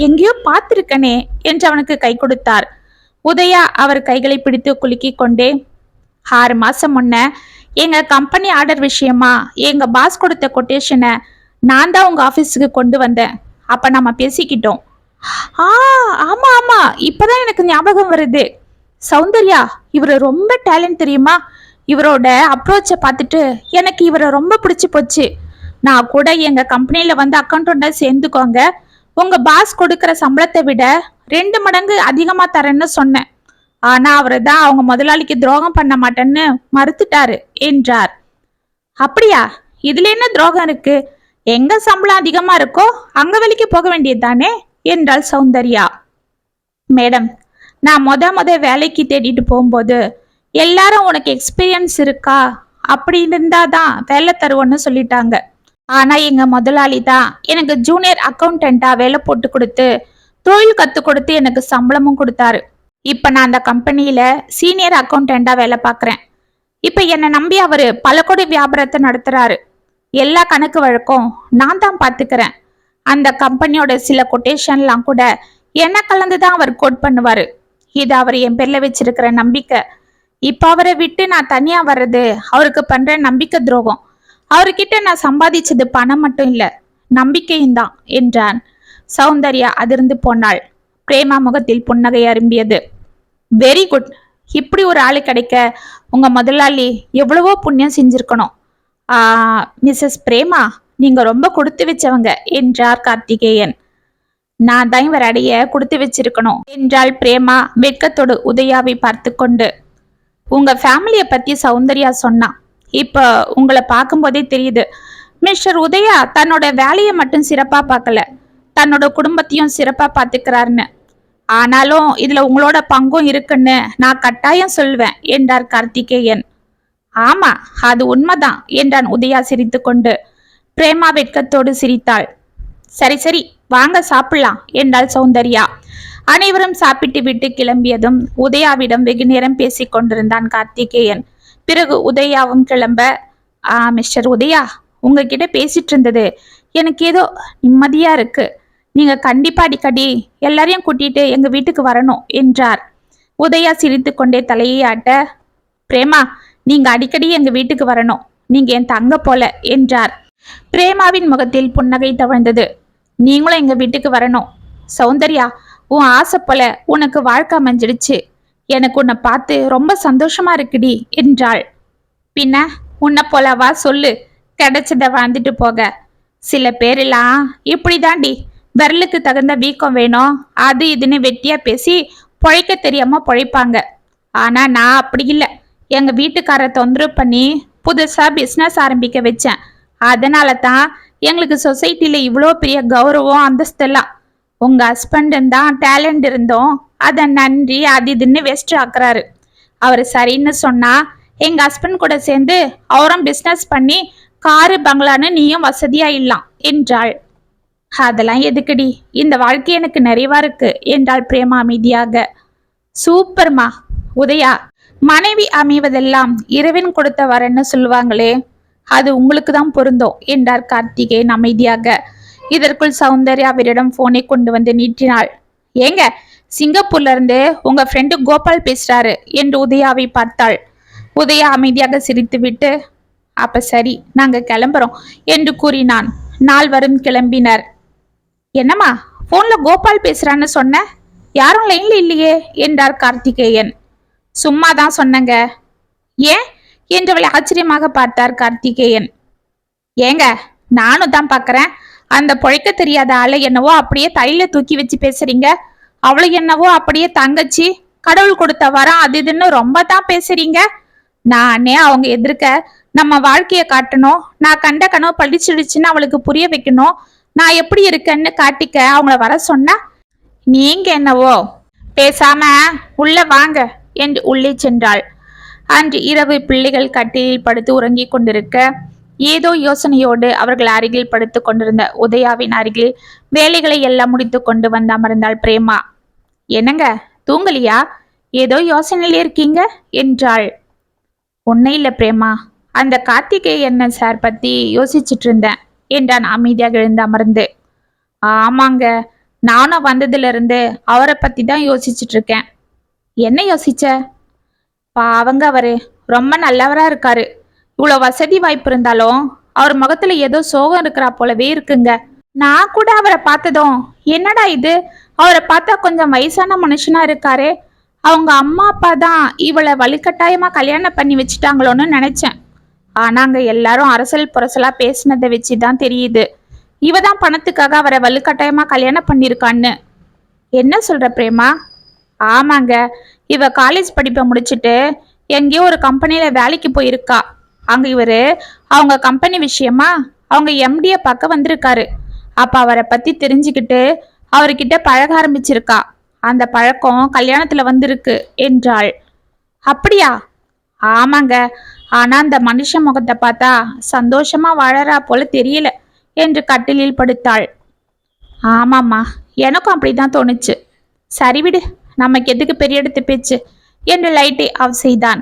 எங்கேயோ பார்த்திருக்கனே என்று அவனுக்கு கை கொடுத்தார். உதயா அவர் கைகளை பிடித்து குலுக்கி கொண்டே, 6 மாசம் முன்ன எங்க கம்பெனி ஆர்டர் விஷயமா எங்க பாஸ் கொடுத்த கொட்டேஷனை நான் தான் உங்க ஆபீஸுக்கு கொண்டு வந்தேன். அப்ப நம்ம பேசிக்கிட்டோம். ஆமா ஆமா, இப்பதான் எனக்கு ஞாபகம் வருது. சௌந்தர்யா, இவரு ரொம்ப டேலண்ட் தெரியுமா? இவரோட அப்ரோச்சை பார்த்துட்டு எனக்கு இவரை ரொம்ப பிடிச்சி போச்சு. நான் கூட எங்க கம்பெனியில வந்து அக்கௌண்டண்டா சேர்ந்துக்கோங்க, உங்க பாஸ் கொடுக்கிற சம்பளத்தை விட 2 மடங்கு அதிகமா தரேன்னு சொன்னேன். ஆனா அவரு தான் அவங்க முதலாளிக்கு துரோகம் பண்ண மாட்டேன்னு மறுத்துட்டாரு என்றார். அப்படியா? இதுல என்ன துரோகம் இருக்கு? எங்க சம்பளம் அதிகமா இருக்கோ அங்க வேலைக்கு போக வேண்டியதுதானே என்றாள் சௌந்தர்யா. மேடம், நான் முத வேலைக்கு தேடிட்டு போகும்போது எல்லாரும் உனக்கு எக்ஸ்பீரியன்ஸ் இருக்கா அப்படி இருந்தாதான் வேலை தருவோன்னு சொல்லிட்டாங்க. ஆனா எங்க முதலாளி தான் எனக்கு ஜூனியர் அக்கௌண்டண்டா வேலை போட்டு கொடுத்து தொழில் கத்து கொடுத்து எனக்கு சம்பளமும் கொடுத்தாரு. இப்ப நான் அந்த கம்பெனியில சீனியர் அக்கௌண்டண்டா வேலை பார்க்கறேன். இப்ப என்னை நம்பி அவரு பல கோடி வியாபாரத்தை நடத்துறாரு. எல்லா கணக்கு வழக்கம் நான் தான் பாத்துக்கிறேன். அந்த கம்பெனியோட சில கொட்டேஷன்லாம் கூட என்ன கலந்துதான் அவர் கோட் பண்ணுவாரு. இது அவர் என் பேர்ல வச்சிருக்கிற நம்பிக்கை. இப்ப அவரை விட்டு நான் தனியா வர்றது அவருக்கு பண்ற நம்பிக்கை துரோகம். அவர்கிட்ட நான் சம்பாதிச்சது பணம் மட்டும் இல்ல, நம்பிக்கையும் தான் என்றான். சௌந்தர்யா அதிர்ந்து போனாள். பிரேமா முகத்தில் புன்னகை அரும்பியது. Very good. இப்படி ஒரு ஆளு கிடைக்க உங்க முதலாளி எவ்வளவோ புண்ணியம் செஞ்சிருக்கணும். மிஸ்ஸஸ் பிரேமா, நீங்க ரொம்ப கொடுத்து வச்சவங்க என்றார் கார்த்திகேயன். நான் தான் இவர் அடைய கொடுத்து வச்சிருக்கணும் என்றாள் பிரேமா வெட்கத்தோடு உதயாவை பார்த்து கொண்டு. உங்க ஃபேமிலிய பத்தி சௌந்தர்யா சொன்னா. இப்ப உங்களை பார்க்கும்போதே தெரியுது, மிஸ்டர் உதயா தன்னோட வேலையை மட்டும் சிறப்பா பார்க்கல, தன்னோட குடும்பத்தையும் சிறப்பா பார்த்துக்கிறாருன்னு. ஆனாலும் இதுல உங்களோட பங்கும் இருக்குன்னு நான் கட்டாயம் சொல்வேன் என்றார் கார்த்திகேயன். ஆமா, அது உண்மைதான் என்றான் உதயா சிரித்து கொண்டு. பிரேமா வெட்கத்தோடு சிரித்தாள். சரி சரி, வாங்க சாப்பிடலாம் என்றாள் சௌந்தர்யா. அனைவரும் சாப்பிட்டு விட்டு கிளம்பியதும் உதயாவிடம் வெகு நேரம் பேசிக் கொண்டிருந்தான் கார்த்திகேயன். பிறகு உதயாவும் கிளம்ப, மிஸ்டர் உதயா, உங்ககிட்ட பேசிட்டு இருந்தது எனக்கு ஏதோ நிம்மதியா இருக்கு. நீங்க கண்டிப்பா அடிக்கடி எல்லாரையும் கூட்டிட்டு எங்க வீட்டுக்கு வரணும் என்றார். உதயா சிரித்து கொண்டே தலையை ஆட்ட, பிரேமா, நீங்க அடிக்கடி எங்க வீட்டுக்கு வரணும், நீங்க என் தங்க போல என்றார். பிரேமாவின் முகத்தில் புன்னகை தவழ்ந்தது. நீங்களும் எங்க வீட்டுக்கு வரணும். சௌந்தர்யா, உன் ஆசை போல உனக்கு வாழ்க்கை அமைஞ்சிடுச்சு. எனக்கு உன்னை பார்த்து ரொம்ப சந்தோஷமா இருக்குடி என்றாள். பின்ன உன்னை போலவா சொல்லு, கிடைச்சத வாழ்ந்துட்டு போக. சில பேரெல்லாம் இப்படிதாண்டி, விரலுக்கு தகுந்த வீக்கம் வேணும் அது இதுன்னு வெட்டியா பேசி பொழைக்க தெரியாம பொழைப்பாங்க. ஆனா நான் அப்படி இல்லை. எங்க வீட்டுக்கார தொந்தரவு பண்ணி புதுசா பிசினஸ் ஆரம்பிக்க வச்சேன். அதனால தான் எங்களுக்கு சொசைட்டில இவ்வளோ பெரிய கௌரவம் அந்தஸ்தெல்லாம். உங்க ஹஸ்பண்ட் தான் டேலண்ட் இருந்தோம் அதை நன்றி அது இதுன்னு வேஸ்ட் ஆக்குறாரு. அவர் சரின்னு சொன்னா எங்க ஹஸ்பண்ட் கூட சேர்ந்து அவரும் பிசினஸ் பண்ணி காரு பங்களான்னு நீயும் வசதியா இல்லாம் என்றாள். அதெல்லாம் எதுக்குடி, இந்த வாழ்க்கை எனக்கு நிறைவா இருக்கு என்றாள் பிரேமா அமைதியாக. சூப்பர்மா. உதயா, மனைவி அமைவதெல்லாம் இறைவன் கொடுத்த வரன்னு சொல்லுவாங்களே, அது உங்களுக்கு தான் பொருந்தும் என்றார் கார்த்திகேயன் அமைதியாக. இதற்குள் சௌந்தர்யா அவரிடம் போனை கொண்டு வந்து நீட்டினாள். ஏங்க, சிங்கப்பூர்ல இருந்து உங்க ஃப்ரெண்டு கோபால் பேசுறாரு என்று உதயாவை பார்த்தாள். உதயா அமைதியாக சிரித்துவிட்டு, அப்ப சரி, நாங்க கிளம்புறோம் என்று கூறினான். நால்வரும் கிளம்பினர். என்னம்மா, போன்ல கோபால் பேசுறான்னு சொன்ன, யாரும் லைன்ல இல்லையே என்றார் கார்த்திகேயன். சும்மாதான் சொன்னங்க. ஏன் என்றவளை ஆச்சரியமாக பார்த்தார் கார்த்திகேயன். ஏங்க, நானும் தான் பாக்குறேன், அந்த பொழைக்க தெரியாத ஆளை என்னவோ அப்படியே தலையில தூக்கி வச்சு பேசுறீங்க. அவளை என்னவோ அப்படியே தங்கச்சி, கடவுள் கொடுத்த வரம் அது இதுன்னு ரொம்ப தான் பேசுறீங்க. நானே அவங்க எதிர்க்க நம்ம வாழ்க்கைய காட்டணும், நான் கண்ட கனவு பழிச்சிடுச்சுன்னு அவளுக்கு புரிய வைக்கணும், நான் எப்படி இருக்கேன்னு காட்டிக்க அவங்கள வர சொன்ன, நீங்க என்னவோ பேசாம உள்ள வாங்க என்று உள்ளே சென்றாள். அன்று இரவு பிள்ளைகள் கட்டிலில் படுத்து உறங்கிக் கொண்டிருக்க ஏதோ யோசனையோடு அவர்கள் அருகில் படுத்து கொண்டிருந்த உதயாவின் அருகில் வேலைகளை எல்லாம் முடித்து கொண்டு வந்து அமர்ந்தாள் பிரேமா. என்னங்க, தூங்கலியா? ஏதோ யோசனையில இருக்கீங்க என்றாள். ஒன்னும் இல்லை பிரேமா, அந்த கார்த்திகேயன் சார் பத்தி யோசிச்சுட்டு இருந்தேன் என்றான் அமைதியாக எழுந்து அமர்ந்து. ஆமாங்க, நானும் வந்ததுல இருந்து அவரை பத்தி தான் யோசிச்சுட்டு இருக்கேன். என்ன யோசிச்ச? பாவங்க, அவரு ரொம்ப நல்லவரா இருக்காரு. இவ்வளவு வசதி வாய்ப்பு இருந்தாலும் அவர் முகத்துல ஏதோ சோகம் இருக்கிறா போலவே இருக்குங்க. நான் கூட அவரை பார்த்ததும் என்னடா இது, அவரை பார்த்தா கொஞ்சம் வயசான மனுஷனா இருக்காரு, அவங்க அம்மா அப்பா தான் இவளை வலுக்கட்டாயமா கல்யாணம் பண்ணி வச்சுட்டாங்களோன்னு நினைச்சேன். ஆனாங்க எல்லாரும் அரசல் புரசலா பேசினதை வச்சுதான் தெரியுது இவ தான் பணத்துக்காக அவரை வலுக்கட்டாயமா கல்யாணம் பண்ணிருக்கான்னு. என்ன சொல்ற பிரேமா? ஆமாங்க, இவ காலேஜ் படிப்பை முடிச்சுட்டு எங்கேயோ ஒரு கம்பெனியில வேலைக்கு போயிருக்கா. அங்க இவரு அவங்க கம்பெனி விஷயமா அவங்க எம்டிய பார்க்க வந்திருக்காரு. அப்ப அவரை பத்தி தெரிஞ்சுக்கிட்டு அவர்கிட்ட பழக ஆரம்பிச்சிருக்கா. அந்த பழக்கம் கல்யாணத்துல வந்திருக்கு என்றாள். அப்படியா? ஆமாங்க, ஆனா அந்த மனுஷன் முகத்தை பார்த்தா சந்தோஷமா வாழறா போல தெரியல என்று கட்டிலில் படுத்தாள். ஆமாம்மா, எனக்கும் அப்படிதான் தோணுச்சு. சரி விடு, நமக்கு எதுக்கு பெரிய எடுத்து பேச்சு என்று லைட்டை ஆஃப் செய்தான்.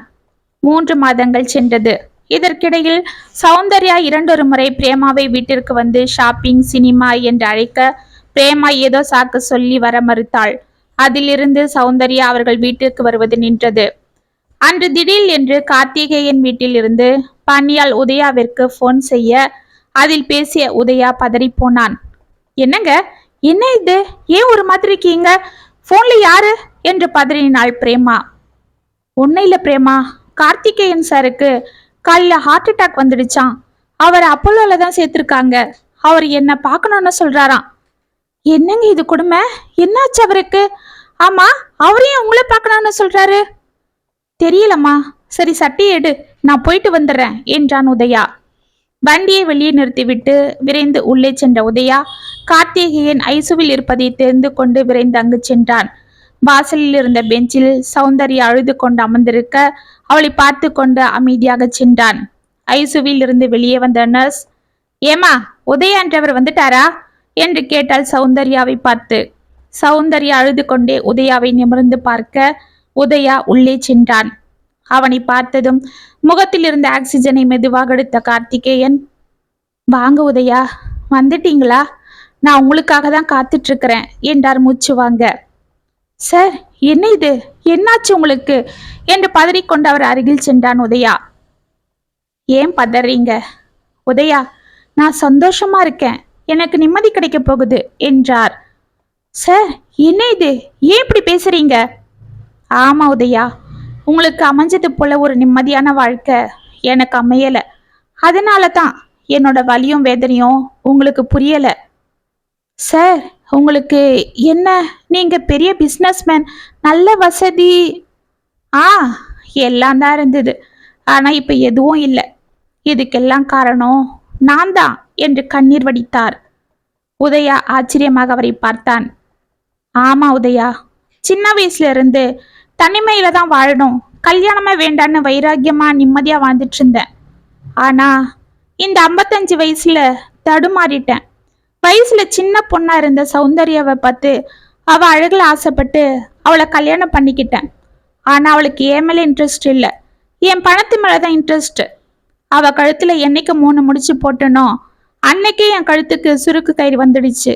3 மாதங்கள் சென்றது. இதற்கிடையில் சௌந்தர்யா 2 முறை பிரேமாவை வீட்டிற்கு வந்து ஷாப்பிங், சினிமா என்று அழைக்க பிரேமா ஏதோ சாக்கு சொல்லி வர மறுத்தாள். அதிலிருந்து சௌந்தர்யா அவர்கள் வீட்டிற்கு வருவது நின்றது. அன்று திடீர் என்று கார்த்திகேயன் வீட்டில் இருந்து பன்னியால் உதயாவிற்கு போன் செய்ய அதில் பேசிய உதயா பதறி போனான். என்னங்க, என்ன இது, ஏன் ஒரு மாதிரி இருக்கீங்க? போன்ல யாரு என்று பதறினாள் பிரேமா. ஒன்னும் இல்ல பிரேமா, கார்த்திகேயன் சாருக்கு காலையில ஹார்ட் அட்டாக் வந்துடுச்சான். அவர் அப்போலோல தான் சேர்த்திருக்காங்க. அவர் என்ன பார்க்கணும்னு சொல்றாராம். என்னங்க இது கொடுமை? என்னாச்சு அவருக்கு? ஆமா, அவரையும் உங்களை பார்க்கணும்னு சொல்றாரு. தெரியலம்மா. சரி, சட்டியை எடு, நான் போயிட்டு வந்துடுறேன் என்றான் உதயா. வண்டியை வெளியே நிறுத்திவிட்டு விரைந்து உள்ளே சென்ற உதயா கார்த்திகேயன் ஐசுவில் இருப்பதை தெரிந்து கொண்டு விரைந்து அங்கு சென்றான். வாசலில் இருந்த பெஞ்சில் சௌந்தர்யா அழுது கொண்டு அமர்ந்திருக்க அவளை பார்த்து கொண்டு அமைதியாக சென்றான். ஐசுவில் இருந்து வெளியே வந்த நர்ஸ், ஏமா உதயா என்றவர் வந்துட்டாரா என்று கேட்டாள் சௌந்தர்யாவை பார்த்து. சௌந்தர்யா அழுது கொண்டே உதயாவை நிமிர்ந்து பார்க்க உதயா உள்ளே சென்றான். அவனை பார்த்ததும் முகத்தில் இருந்த ஆக்சிஜனை மெதுவாக எடுத்த கார்த்திகேயன், வாங்க உதயா, வந்துட்டீங்களா? நான் உங்களுக்காக தான் காத்துட்டு இருக்கிறேன் என்றார் மூச்சு வாங்க. சார், என்ன இது, என்னாச்சு உங்களுக்கு என்று பதறிக்கொண்டு அவர் அருகில் சென்றான் உதயா. ஏன் பதறீங்க உதயா? நான் சந்தோஷமா இருக்கேன், எனக்கு நிம்மதி கிடைக்க போகுது என்றார். சார், என்ன இது, ஏன் இப்படி பேசுறீங்க? ஆமா உதயா, உங்களுக்கு அமைஞ்சது போல ஒரு நிம்மதியான வாழ்க்கை எனக்கு அமையல. அதனால தான் என்னோட வலியும் வேதனையும் உங்களுக்கு புரியல. சார், உங்களுக்கு என்ன, நீங்க பெரிய பிஸ்னஸ்மேன், நல்ல வசதி. எல்லாம் தான் இருந்தது, ஆனா இப்ப எதுவும் இல்லை. இதுக்கெல்லாம் காரணம் நான் தான் என்று கண்ணீர் வடித்தார். உதயா ஆச்சரியமாக அவரை பார்த்தான். ஆமா உதயா, சின்ன வயசுல இருந்து தனிமையில தான் வாழணும், கல்யாணமே வேண்டான்னு வைராக்கியமா நிம்மதியா வாழ்ந்துட்டு இருந்தேன். ஆனா இந்த 55 வயசுல தடுமாறிட்டேன். வயசுல சின்ன பொண்ணா இருந்த சௌந்தர்யாவை பார்த்து அவ அழகுல ஆசைப்பட்டு அவளை கல்யாணம் பண்ணிக்கிட்டேன். ஆனா அவளுக்கு என் மேல இன்ட்ரெஸ்ட் இல்லை, என் பணத்து மேலதான் இன்ட்ரெஸ்ட். அவ கழுத்துல என்னைக்கு 3 முடிச்சு போட்டனோ அன்னைக்கே என் கழுத்துக்கு சுருக்கு கயிறு வந்துடுச்சு.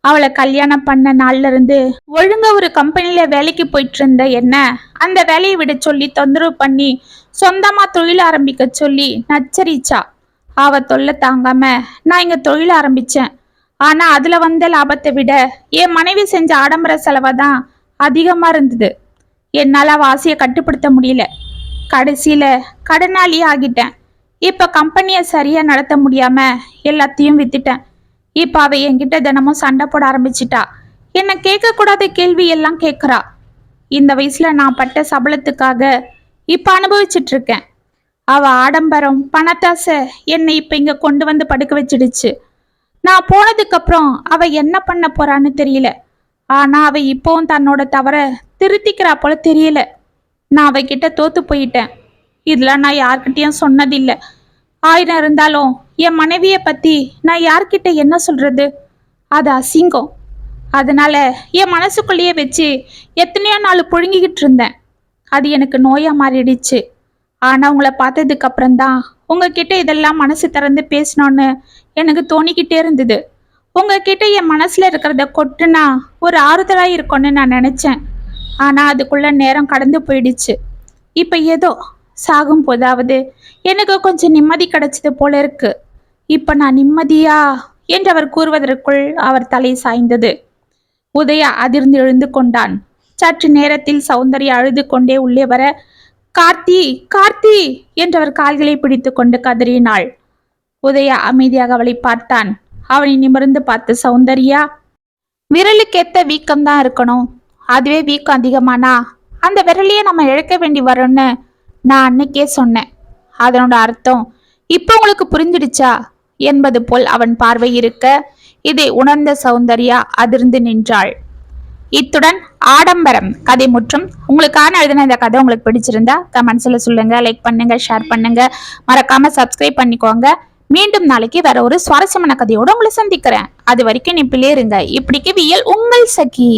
அவளை கல்யாணம் பண்ண நாள்ல இருந்து ஒழுங்கா ஒரு கம்பெனில வேலைக்கு போயிட்டு இருந்த என்ன அந்த வேலையை விட சொல்லி தொந்தரவு பண்ணி சொந்தமா தொழில் ஆரம்பிக்க சொல்லி நச்சரிச்சா. அவ தொல்லை தாங்காம நான் இங்க தொழில் ஆரம்பிச்சேன். ஆனா அதுல வந்த லாபத்தை விட என் மனைவி செஞ்ச ஆடம்பர செலவை தான் அதிகமா இருந்தது. என்னால அவ ஆசையை கட்டுப்படுத்த முடியல. கடைசியில கடனாளி ஆகிட்டேன். இப்ப கம்பெனியை சரியா நடத்த முடியாம எல்லாத்தையும் வித்துட்டேன். இப்ப அவ என்கிட்ட தினமும் சண்டை போட ஆரம்பிச்சிட்டா. என்ன கேட்க கூடாத கேள்வி எல்லாம் கேட்கிறா. இந்த வயசுல நான் பட்ட சபலத்துக்காக இப்ப அனுபவிச்சுட்டு இருக்கேன். அவ ஆடம்பரம் பணத்தாசை என்னை இப்ப இங்க கொண்டு வந்து படுக்க வச்சிடுச்சு. நான் போனதுக்கு அப்புறம் அவ என்ன பண்ண போறான்னு தெரியல. ஆனா அவ இப்பவும் தன்னோட தவற திருத்திக்கிறா போல தெரியல. நான் அவகிட்ட தோத்து போயிட்டேன். இதெல்லாம் நான் யார்கிட்டயும் சொன்னதில்லை. 1000 இருந்தாலும் என் மனைவியை பத்தி நான் யார்கிட்ட என்ன சொல்றது? அது அசிங்கம். அதனால என் மனசுக்குள்ளேயே வச்சு எத்தனையோ நாள் புழுங்கிக்கிட்டு இருந்தேன். அது எனக்கு நோயா மாறிடுச்சு. ஆனா உங்களை பார்த்ததுக்கு அப்புறம்தான் உங்ககிட்ட இதெல்லாம் மனசு திறந்து பேசணும்னு எனக்கு தோணிக்கிட்டே இருந்தது. உங்ககிட்ட என் மனசுல இருக்கிறத கொட்டுனா ஒரு ஆறுதலா இருக்கும்னு நான் நினைச்சேன். ஆனா அதுக்குள்ள நேரம் கடந்து போயிடுச்சு. இப்ப ஏதோ சாகும் போதாவது எனக்கு கொஞ்சம் நிம்மதி கிடைச்சது போல இருக்கு. இப்ப நான் நிம்மதியா என்று அவர் கூறுவதற்குள் அவர் தலை சாய்ந்தது. உதயா அதிர்ந்து எழுந்து கொண்டான். சற்று நேரத்தில் சௌந்தர்யா அழுது கொண்டே உள்ளே வர, கார்த்தி கார்த்தி என்றவர் கால்களை பிடித்து கொண்டு கதறினாள். உதயா அமைதியாக அவளை பார்த்தான். அவனை நிமிர்ந்து பார்த்து, சௌந்தர்யா, விரலுக்கேத்த வீக்கம் தான் இருக்கணும். அதுவே வீக்கம் அதிகமானா அந்த விரலையே நம்ம இழக்க வேண்டி வரும்னு நான் அன்னைக்கே சொன்னேன். அதனோட அர்த்தம் இப்ப உங்களுக்கு புரிஞ்சிடுச்சா என்பது போல் அவன் பார்வை இருக்க, இதை உணர்ந்த சௌந்தர்யா அதிர்ந்து நின்றாள். இத்துடன் ஆடம்பரம் கதை முற்றும். உங்களுக்கான எழுதின இந்த கதை உங்களுக்கு பிடிச்சிருந்தா கமெண்ட்ஸ்ல சொல்லுங்க, லைக் பண்ணுங்க, ஷேர் பண்ணுங்க, மறக்காம சப்ஸ்கிரைப் பண்ணிக்கோங்க. மீண்டும் நாளைக்கு வேற ஒரு சுவாரஸ்யமான கதையோட உங்களை சந்திக்கிறேன். அது வரைக்கும் நிப்பிலே இருங்க. இப்படிக்கு வியல் உங்கள் சகி.